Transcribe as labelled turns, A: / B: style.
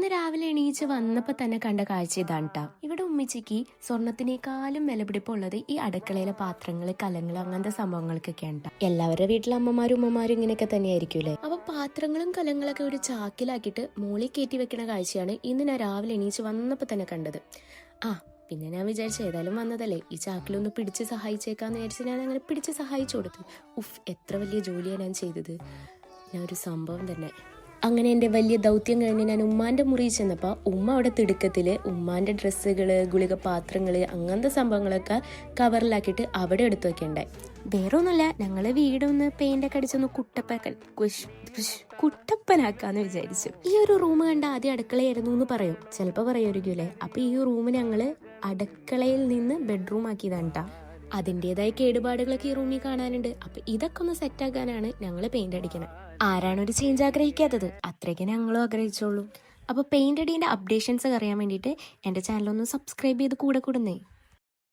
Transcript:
A: ഇന്ന് രാവിലെ എണീച്ച് വന്നപ്പോ തന്നെ കണ്ട കാഴ്ച ഇതാണ്ടാ. ഇവിടെ ഉമ്മച്ചിക്ക് സ്വർണത്തിനേക്കാളും വിലപിടിപ്പുള്ളത് ഈ അടുക്കളയിലെ പാത്രങ്ങള്, കലങ്ങള്, അങ്ങനത്തെ സംഭവങ്ങൾക്കൊക്കെയാണ് ട്ടാ. എല്ലാവരുടെ വീട്ടിലെ അമ്മമാരും ഉമ്മമാരും ഇങ്ങനെയൊക്കെ തന്നെയായിരിക്കൂലേ. അപ്പൊ പാത്രങ്ങളും കലങ്ങളൊക്കെ ഒരു ചാക്കിലാക്കിയിട്ട് മോളിൽ കയറ്റി വെക്കണ കാഴ്ചയാണ് ഇന്ന് ഞാൻ രാവിലെ എണീച്ച് വന്നപ്പോ തന്നെ കണ്ടത്. പിന്നെ ഞാൻ വിചാരിച്ചു ഏതായാലും വന്നതല്ലേ, ഈ ചാക്കിലൊന്ന് പിടിച്ച് സഹായിച്ചേക്കാന്ന് വിചാരിച്ച് ഞാൻ അങ്ങനെ പിടിച്ച് സഹായിച്ചു കൊടുത്തു. എത്ര വലിയ ജോലിയാണ് ഞാൻ ചെയ്തത്. ഞാൻ ഒരു സംഭവം തന്നെ. അങ്ങനെ എൻ്റെ വലിയ ദൗത്യം കഴിഞ്ഞ് ഞാൻ ഉമ്മാൻ്റെ മുറിയിൽ ചെന്നപ്പോൾ ഉമ്മ അവിടെ തിടുക്കത്തിൽ ഉമ്മാൻ്റെ ഡ്രസ്സുകൾ, ഗുളിക പാത്രങ്ങൾ, അങ്ങനത്തെ സംഭവങ്ങളൊക്കെ കവറിലാക്കിയിട്ട് അവിടെ എടുത്തു വെക്കണ്ടായി. വേറെ ഒന്നുമില്ല, ഞങ്ങൾ വീടൊന്ന് പെയിൻ്റൊക്കെ അടിച്ചൊന്ന് കുട്ടപ്പനാക്കാന്ന് വിചാരിച്ചു. ഈ ഒരു റൂം കണ്ട ആദ്യം അടുക്കളയായിരുന്നു എന്ന് പറയും, ചിലപ്പോൾ പറയുമായിരിക്കുമല്ലേ. അപ്പോൾ ഈ റൂം ഞങ്ങൾ അടുക്കളയിൽ നിന്ന് ബെഡ്റൂം ആക്കിയതാണ് ട്ടാ. അതിൻ്റെതായ കേടുപാടുകളൊക്കെ ഈ റൂമിൽ കാണാനുണ്ട്. അപ്പൊ ഇതൊക്കെ ഒന്ന് സെറ്റാക്കാനാണ് ഞങ്ങൾ പെയിന്റ് അടിക്കണം. ആരാണ് ഒരു ചേഞ്ച് ആഗ്രഹിക്കാത്തത്? അത്രയ്ക്ക് ഞങ്ങളും ആഗ്രഹിച്ചോളൂ. അപ്പോൾ പെയിന്റ് അടീൻ്റെ അപ്ഡേഷൻസ് അറിയാൻ വേണ്ടിയിട്ട് എൻ്റെ ചാനലൊന്ന് സബ്സ്ക്രൈബ് ചെയ്ത് കൂടെ കൂടുന്നേ.